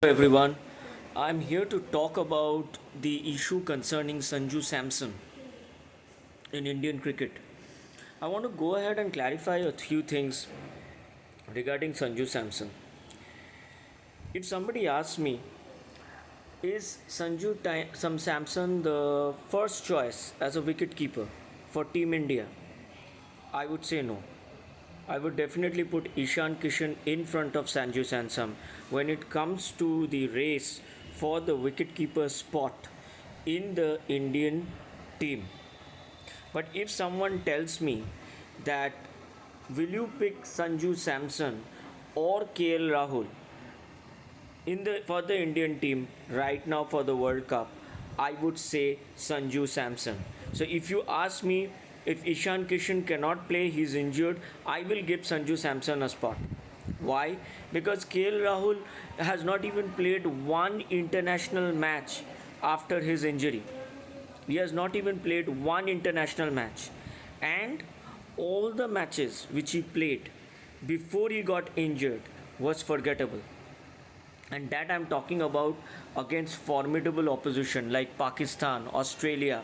Everyone. I'm here to talk about the issue concerning Sanju Samson in Indian cricket. I want to go ahead and clarify a few things regarding Sanju Samson. If somebody asks me, is Sam Samson the first choice as a wicket keeper for Team India? I would say no. I would definitely put Ishan Kishan in front of Sanju Samson when it comes to the race for the wicketkeeper spot in the Indian team. But if someone tells me that will you pick Sanju Samson or KL Rahul in the for the Indian team right now for the World Cup, I would say Sanju Samson. So if you ask me if Ishan Kishan cannot play, he's injured, I will give Sanju Samson a spot. Why? Because KL Rahul has not even played one international match after his injury. He has not even played one international match. And all the matches which he played before he got injured was forgettable. And that I'm talking about against formidable opposition like Pakistan, Australia.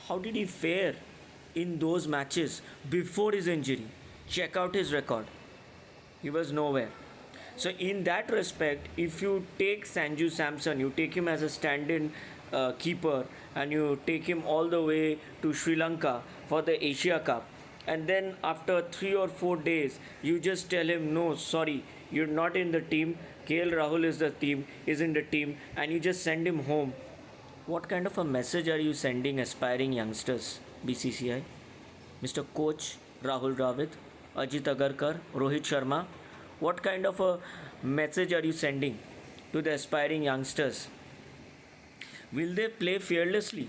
How did he fare in those matches before his injury? Check out his record. He was nowhere. So, in that respect, if you take Sanju Samson, you take him as a stand in keeper, and you take him all the way to Sri Lanka for the Asia Cup, and then after 3 or 4 days, you just tell him, no, sorry, you're not in the team. KL Rahul is in the team, and you just send him home. What kind of a message are you sending aspiring youngsters, BCCI? Mr. Coach Rahul Dravid, Ajit Agarkar, Rohit Sharma, what kind of a message are you sending to the aspiring youngsters? Will they play fearlessly?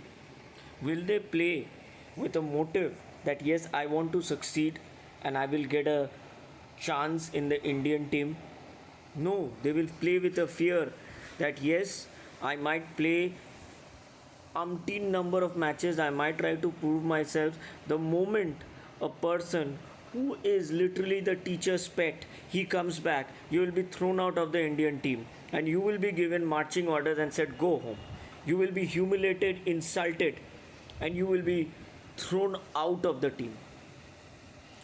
Will they play with a motive that yes, I want to succeed and I will get a chance in the Indian team? No, they will play with a fear that yes, I might play umpteen number of matches, I might try to prove myself. The moment a person who is literally the teacher's pet, he comes back, you will be thrown out of the Indian team and you will be given marching orders and said go home. You will be humiliated, insulted, and you will be thrown out of the team.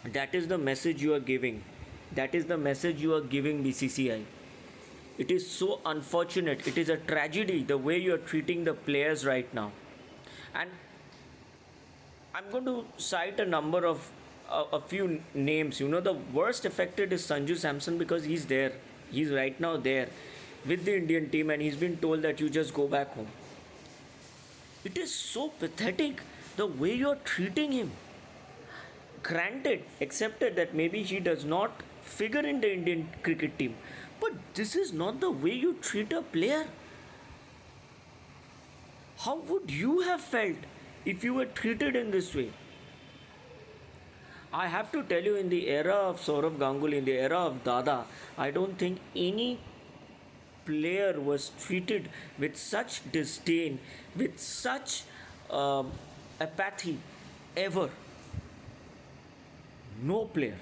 That is the message you are giving. That is the message you are giving, BCCI. It is so unfortunate. It is a tragedy the way you are treating the players right now. And I'm going to cite a number of a few names. The worst affected is Sanju Samson because he's there. He's right now there with the Indian team and he's been told that you just go back home. It is so pathetic the way you're treating him. Granted, accepted that maybe he does not figure in the Indian cricket team, but this is not the way you treat a player. How would you have felt if you were treated in this way? I have to tell you, in the era of Saurav Ganguly, in the era of Dada, I don't think any player was treated with such disdain, with such apathy ever. No player.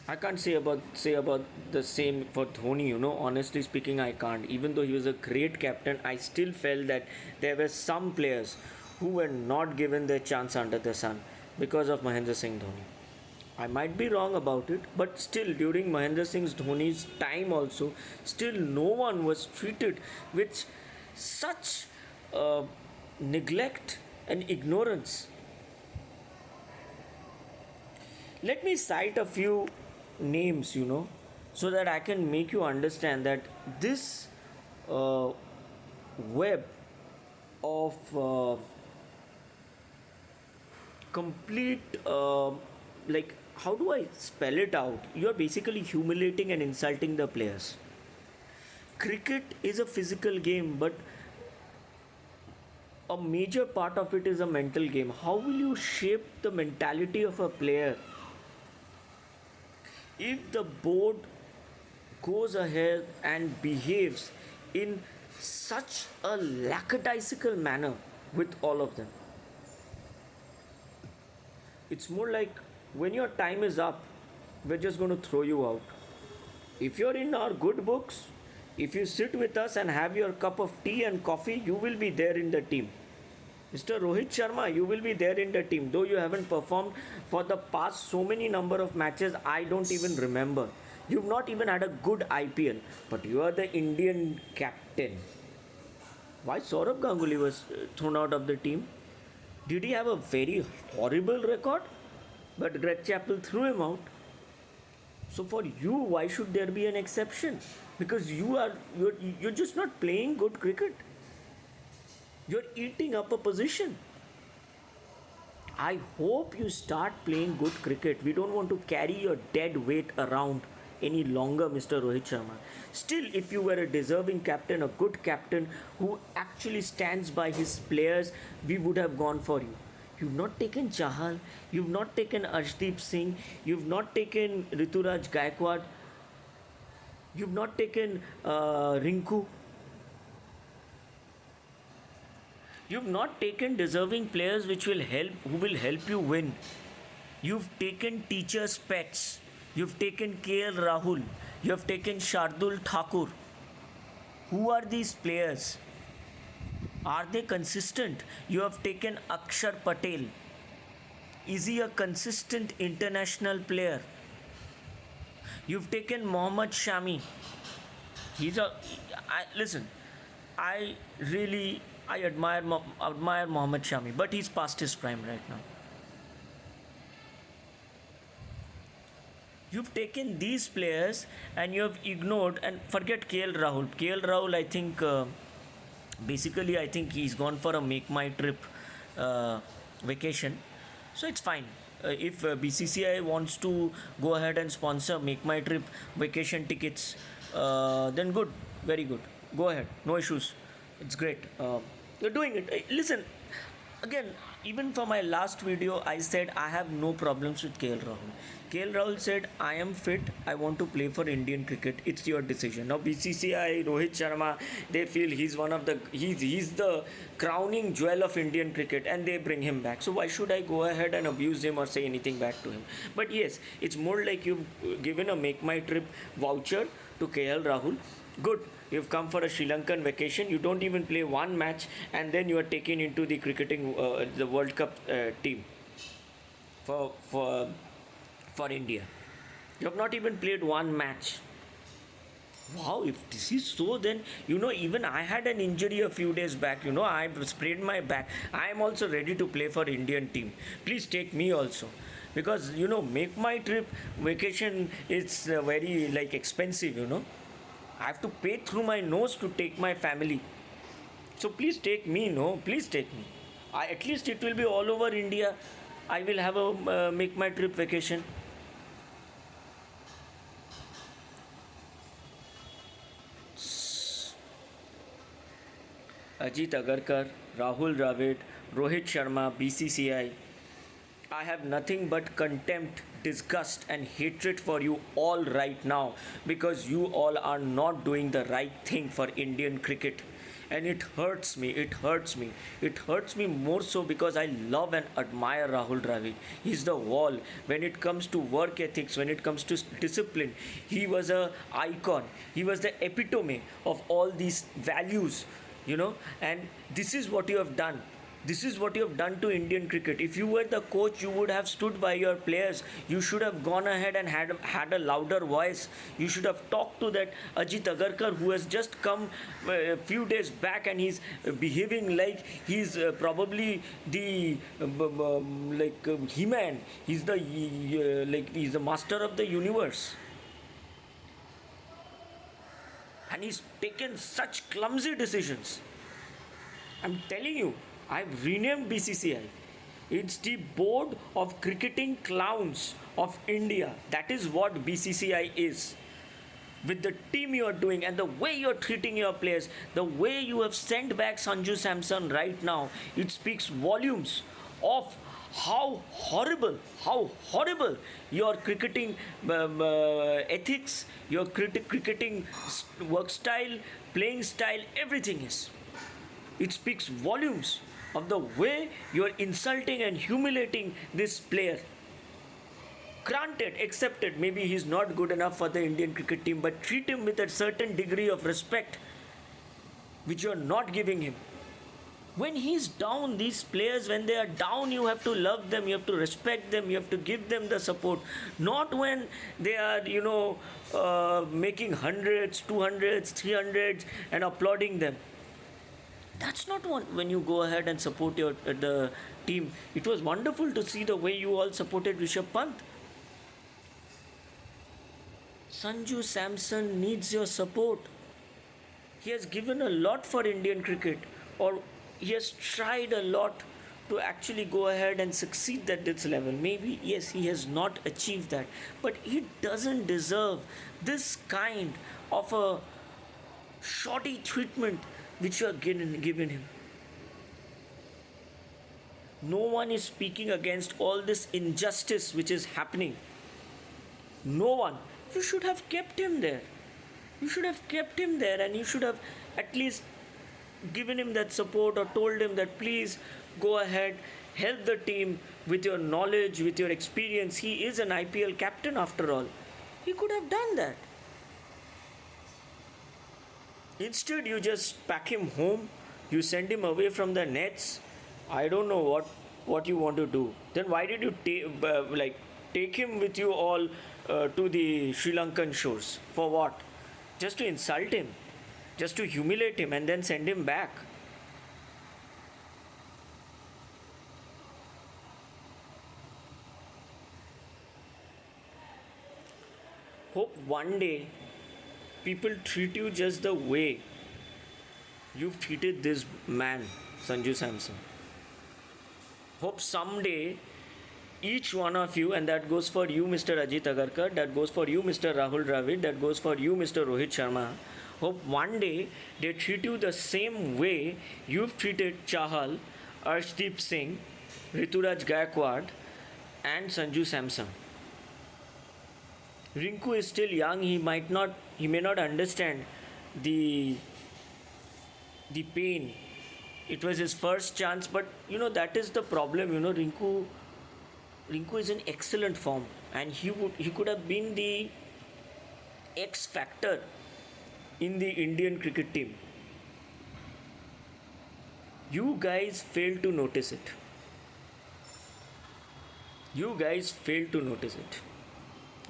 I can't say about the same for Dhoni. Honestly speaking, I can't. Even though he was a great captain, I still felt that there were some players who were not given their chance under the sun because of Mahendra Singh Dhoni. I might be wrong about it, but still during Mahendra Singh Dhoni's time also, still no one was treated with such neglect and ignorance. Let me cite a few names, so that I can make you understand that this web of complete, like, how do I spell it out? You're basically humiliating and insulting the players. Cricket is a physical game, but a major part of it is a mental game. How will you shape the mentality of a player if the board goes ahead and behaves in such a lackadaisical manner with all of them? It's more like when your time is up, we're just going to throw you out. If you're in our good books, if you sit with us and have your cup of tea and coffee, you will be there in the team. Mr. Rohit Sharma, you will be there in the team. Though you haven't performed for the past so many number of matches, I don't even remember. You've not even had a good IPL, but you are the Indian captain. Why Saurabh Ganguly was thrown out of the team? Did he have a very horrible record? But Greg Chappell threw him out. So for you, why should there be an exception? Because you're just not playing good cricket. You're eating up a position. I hope you start playing good cricket. We don't want to carry your dead weight around any longer, Mr. Rohit Sharma. Still, if you were a deserving captain, a good captain who actually stands by his players, we would have gone for you. You've not taken Chahal, you've not taken Arshdeep Singh, you've not taken Rituraj Gaikwad, you've not taken Rinku. You've not taken deserving players who will help you win. You've taken teachers' pets. You've taken KL Rahul. You have taken Shardul Thakur. Who are these players? Are they consistent? You have taken Akshar Patel. Is he a consistent international player? You've taken Mohammad Shami. Listen. I really admire Mohammad Shami, but he's past his prime right now. You've taken these players and you have ignored and forget KL Rahul. KL Rahul, I think, basically, I think he's gone for a make my trip vacation, so it's fine. If BCCI wants to go ahead and sponsor make my trip vacation tickets, then good, very good. Go ahead, no issues. It's great. You're doing it. Listen, again, even for my last video, I said I have no problems with KL Rahul. KL Rahul said, I am fit, I want to play for Indian cricket. It's your decision. Now BCCI, Rohit Sharma, they feel he's the crowning jewel of Indian cricket and they bring him back. So why should I go ahead and abuse him or say anything back to him? But yes, it's more like you've given a make my trip voucher to KL Rahul. Good, you've come for a Sri Lankan vacation. You don't even play one match, and then you are taken into the cricketing, the World Cup team for India. You have not even played one match. Wow, if this is so, then even I had an injury a few days back. I've sprained my back. I am also ready to play for Indian team. Please take me also. Because make my trip vacation is very expensive. I have to pay through my nose to take my family. So please take me, please take me. At least it will be all over India. I will have a make my trip vacation. Ajit Agarkar, Rahul Dravid, Rohit Sharma, BCCI. I have nothing but contempt, disgust, and hatred for you all right now because you all are not doing the right thing for Indian cricket. And it hurts me, it hurts me. It hurts me more so because I love and admire Rahul Dravid. He's the wall. When it comes to work ethics, when it comes to discipline, he was an icon. He was the epitome of all these values, and this is what you have done. This is what you have done to Indian cricket. If you were the coach, you would have stood by your players. You should have gone ahead and had a louder voice. You should have talked to that Ajit Agarkar who has just come a few days back and he's behaving like he's probably the He-Man. He's he's the master of the universe. And he's taken such clumsy decisions. I'm telling you, I've renamed BCCI. It's the Board of Cricketing Clowns of India. That is what BCCI is. With the team you are doing and the way you're treating your players, the way you have sent back Sanju Samson right now, it speaks volumes of how horrible your cricketing ethics, your cricketing work style, playing style, everything is. It speaks volumes of the way you are insulting and humiliating this player. Granted, accepted, maybe he's not good enough for the Indian cricket team, but treat him with a certain degree of respect which you're not giving him. When he's down, these players, when they are down, you have to love them, you have to respect them, you have to give them the support. Not when they are, making hundreds, 200s, 300s and applauding them. That's not when you go ahead and support the team. It was wonderful to see the way you all supported Rishabh Pant. Sanju Samson needs your support. He has given a lot for Indian cricket, or he has tried a lot to actually go ahead and succeed at this level. Maybe, yes, he has not achieved that, but he doesn't deserve this kind of a shoddy treatment which you are given him. No one is speaking against all this injustice which is happening. No one. You should have kept him there. You should have kept him there, and you should have at least given him that support or told him that please go ahead, help the team with your knowledge, with your experience. He is an IPL captain after all. He could have done that. Instead, you just pack him home, you send him away from the nets. I don't know what you want to do. Then why did you take him with you all to the Sri Lankan shores? For what? Just to insult him, just to humiliate him and then send him back. Hope one day people treat you just the way you've treated this man, Sanju Samson. Hope someday each one of you, and that goes for you, Mr. Ajit Agarkar, that goes for you, Mr. Rahul Dravid, that goes for you, Mr. Rohit Sharma. Hope one day they treat you the same way you've treated Chahal, Arshdeep Singh, Rituraj Gaikwad, and Sanju Samson. Rinku is still young. He may not understand the pain. It was his first chance, but that is the problem. Rinku is in excellent form, and he could have been the X factor in the Indian cricket team. You guys failed to notice it. You guys failed to notice it.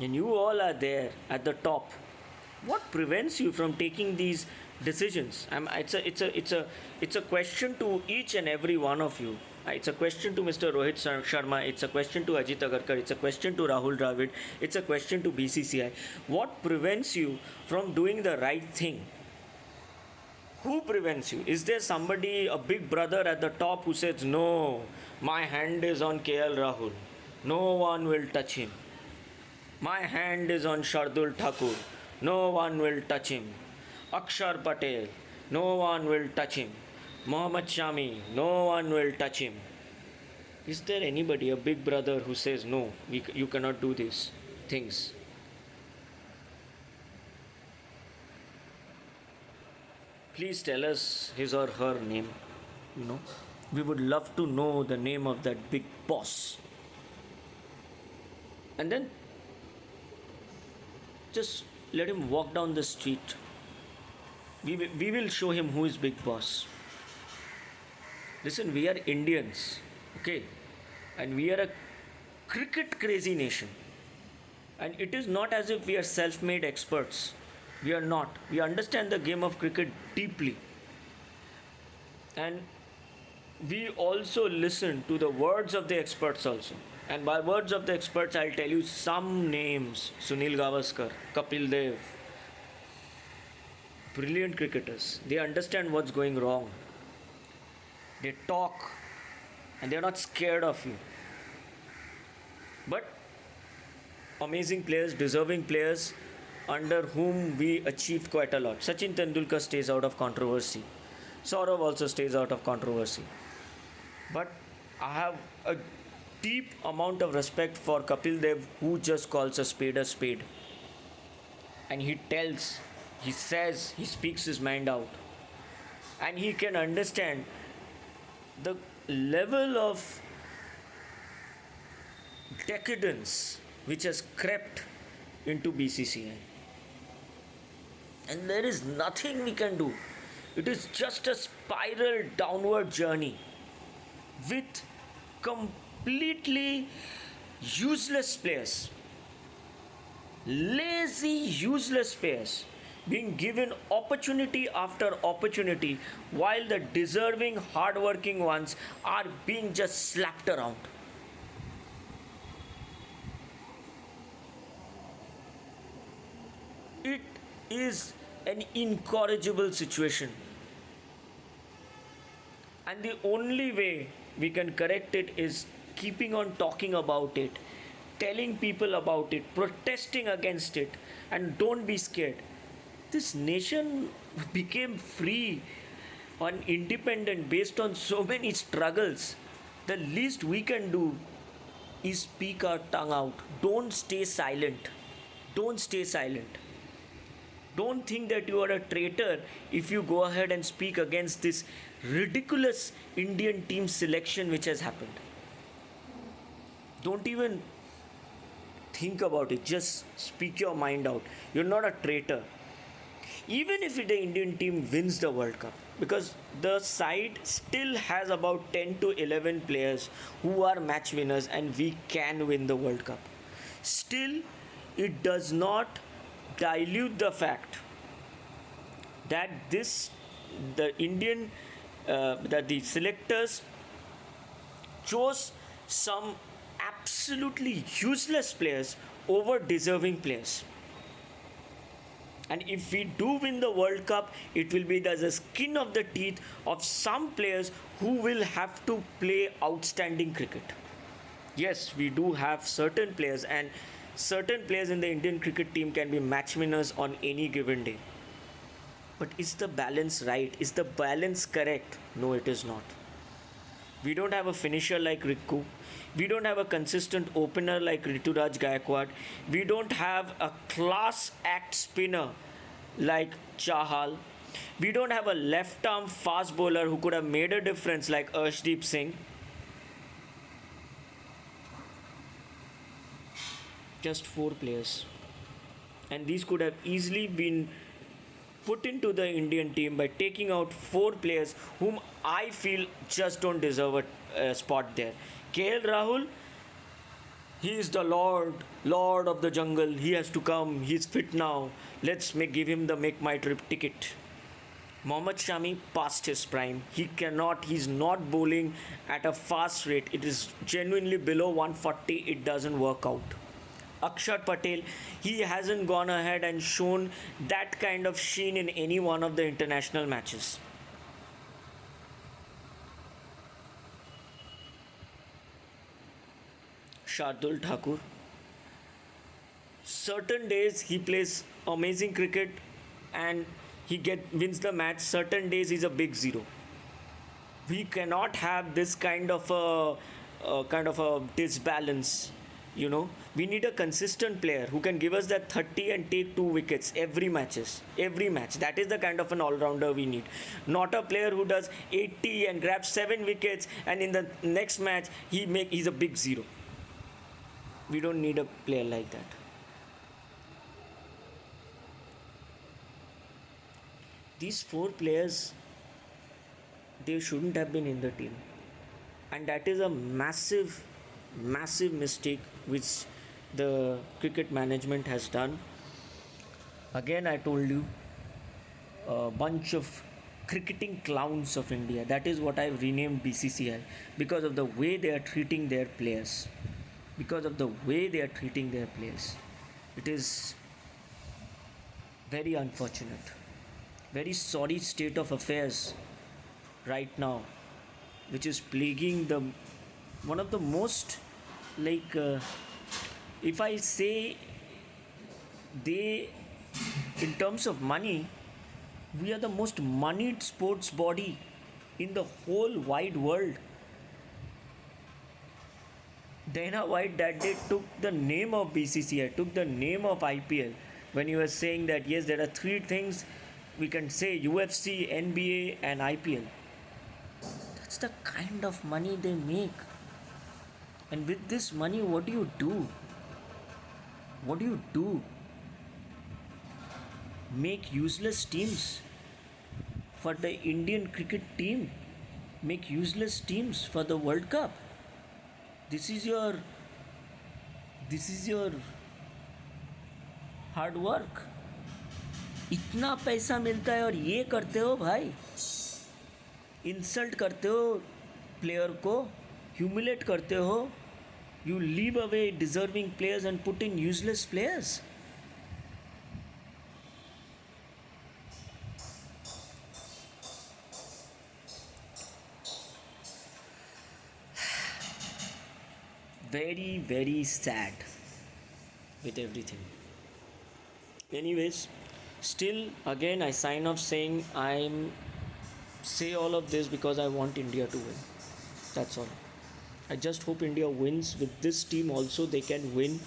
And you all are there at the top. What prevents you from taking these decisions? It's a question to each and every one of you. It's a question to Mr. Rohit Sharma. It's a question to Ajit Agarkar. It's a question to Rahul Dravid. It's a question to BCCI. What prevents you from doing the right thing? Who prevents you? Is there somebody, a big brother at the top who says, no, my hand is on KL Rahul. No one will touch him. My hand is on Shardul Thakur. No one will touch him. Akshar Patel. No one will touch him. Mohammad Shami. No one will touch him. Is there anybody, a big brother, who says, no, you cannot do these things? Please tell us his or her name. We would love to know the name of that big boss. And then just let him walk down the street. We will show him who is big boss. Listen, we are Indians, okay? And we are a cricket crazy nation. And it is not as if we are self-made experts. We are not. We understand the game of cricket deeply. And we also listen to the words of the experts also. And by words of the experts, I'll tell you some names. Sunil Gavaskar, Kapil Dev. Brilliant cricketers. They understand what's going wrong. They talk. And they're not scared of you. But amazing players, deserving players, under whom we achieved quite a lot. Sachin Tendulkar stays out of controversy. Saurav also stays out of controversy. But I have a deep amount of respect for Kapil Dev, who just calls a spade a spade. And he tells, he says, he speaks his mind out. And he can understand the level of decadence which has crept into BCCI. And there is nothing we can do. It is just a spiral downward journey with completely useless players, lazy, useless players being given opportunity after opportunity while the deserving, hardworking ones are being just slapped around. It is an incorrigible situation, and the only way we can correct it is keeping on talking about it, telling people about it, protesting against it, and don't be scared. This nation became free and independent based on so many struggles. The least we can do is speak our tongue out. Don't stay silent. Don't stay silent. Don't think that you are a traitor if you go ahead and speak against this ridiculous Indian team selection which has happened. Don't even think about it. Just speak your mind out. You're not a traitor. Even if the Indian team wins the World Cup, because the side still has about 10 to 11 players who are match winners and we can win the World Cup. Still, it does not dilute the fact that the selectors chose some absolutely useless players over deserving players. And if we do win the World Cup, it will be the skin of the teeth of some players who will have to play outstanding cricket. Yes, we do have certain players, and certain players in the Indian cricket team can be match winners on any given day. But is the balance right? Is the balance correct? No, it is not. We don't have a finisher like Rikku. We don't have a consistent opener like Rituraj Gaikwad. We don't have a class act spinner like Chahal. We don't have a left arm fast bowler who could have made a difference like Arshdeep Singh. Just 4 players. And these could have easily been put into the Indian team by taking out 4 players whom I feel just don't deserve a spot there. KL Rahul, he is the Lord of the jungle. He has to come. He's fit now. Give him the make my trip ticket. Mohammad Shami past his prime. He's not bowling at a fast rate. It is genuinely below 140. It doesn't work out. Akshar Patel, he hasn't gone ahead and shown that kind of sheen in any one of the international matches. Shardul Thakur, certain days he plays amazing cricket and wins the match. Certain days he's a big zero. We cannot have this kind of a disbalance. We need a consistent player who can give us that 30 and take 2 wickets every match. That is the kind of an all-rounder we need. Not a player who does 80 and grabs 7 wickets and in the next match he's a big zero. We don't need a player like that. These 4 players, they shouldn't have been in the team. And that is a massive mistake which the cricket management has done. Again, I told you, a bunch of cricketing clowns of India. That is what I've renamed BCCI, because of the way they are treating their players. It is very unfortunate. Very sorry state of affairs right now, which is plaguing one of the most, if I say, in terms of money, we are the most moneyed sports body in the whole wide world. Dana White that day took the name of BCCI, took the name of IPL, when he was saying that yes, there are 3 things we can say: UFC, NBA and IPL. That's the kind of money they make. And with this money, what do you do? What do you do? Make useless teams for the Indian cricket team. Make useless teams for the World Cup. This is your this is your hard work. इतना पैसा मिलता है और ये करते हो भाई. Insult करते हो प्लेयर को, ह्यूमिलेट करते हो. You leave away deserving players and put in useless players. Very, very sad with everything. Anyways, still again I sign off saying I'm say all of this because I want India to win. That's all. I just hope India wins. With this team also they can win.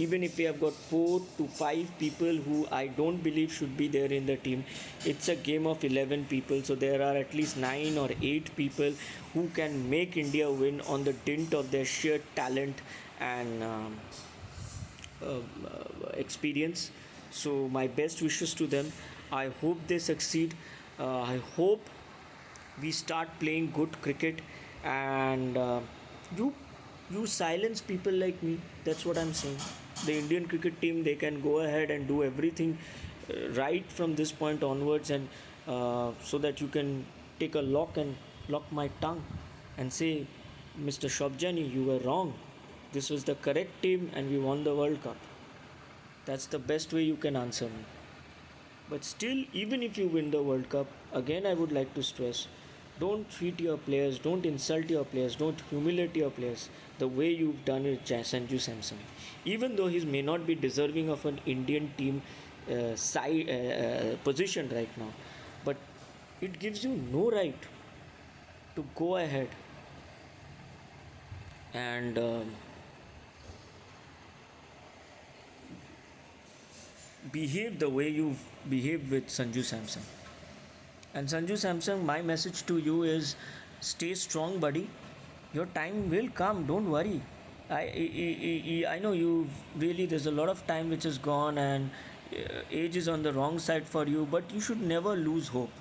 Even if we have got 4 to 5 people who I don't believe should be there in the team, it's a game of 11 people, so there are at least 9 or 8 people who can make India win on the dint of their sheer talent and experience. So my best wishes to them. I hope they succeed. I hope we start playing good cricket, and you silence people like me. That's what I'm saying. The Indian cricket team, they can go ahead and do everything right from this point onwards, and so that you can take a lock my tongue and say, Mr. Shobjani, you were wrong. This was the correct team and we won the World Cup. That's the best way you can answer me. But still, even if you win the World Cup, again I would like to stress, don't treat your players, don't insult your players, don't humiliate your players the way you've done it, Sanju Samson. Even though he may not be deserving of an Indian team position right now, but it gives you no right to go ahead and behave the way you behave with Sanju Samson. And Sanju Samson, my message to you is stay strong, buddy. Your time will come, don't worry. I know you really, there's a lot of time which is gone, and age is on the wrong side for you, but you should never lose hope.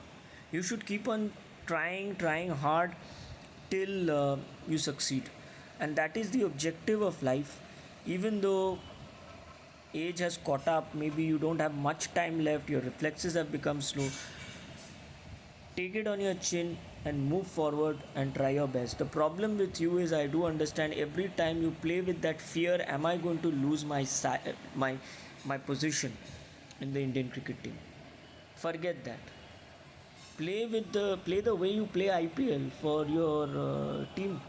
You should keep on trying hard till you succeed. And that is the objective of life. Even though age has caught up, maybe you don't have much time left, your reflexes have become slow, take it on your chin and move forward and try your best. The problem with you is, I do understand, every time you play with that fear, am I going to lose my position in the Indian cricket team? Forget that. Play the way you play IPL for your team.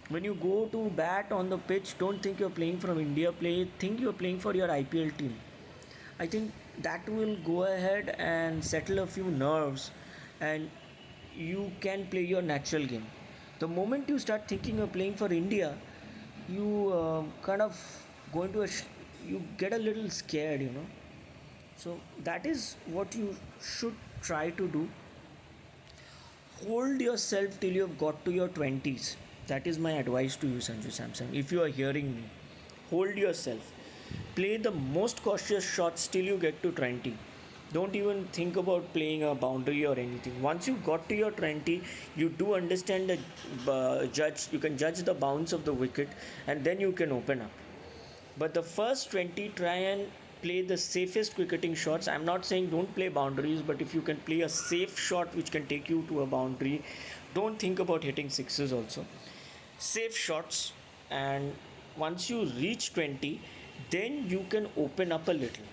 When you go to bat on the pitch, don't think you're playing from India. Think you're playing for your IPL team. I think that will go ahead and settle a few nerves, and you can play your natural game. The moment you start thinking you're playing for India, you kind of go into you get a little scared, So that is what you should try to do. Hold yourself till you've got to your 20s. That is my advice to you, Sanju Samson. If you are hearing me, hold yourself. Play the most cautious shots till you get to 20. Don't even think about playing a boundary or anything. Once you got to your 20, you do understand you can judge the bounce of the wicket, and then you can open up. But the first 20, try and play the safest cricketing shots. I'm not saying don't play boundaries, but if you can play a safe shot which can take you to a boundary, don't think about hitting sixes also. Safe shots, and once you reach 20, then you can open up a little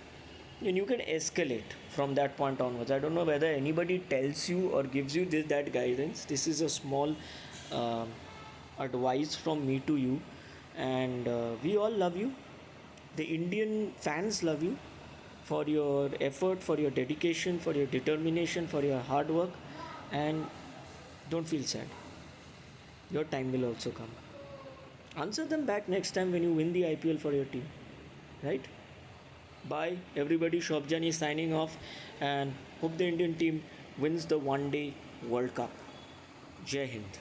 and you can escalate from that point onwards. I don't know whether anybody tells you or gives you that guidance. This is a small advice from me to you, and we all love you. The Indian fans love you for your effort, for your dedication, for your determination, for your hard work, and don't feel sad. Your time will also come. Answer them back next time when you win the IPL for your team. Right? Bye, everybody. Shobjani signing off, and hope the Indian team wins the one day World Cup. Jai Hind.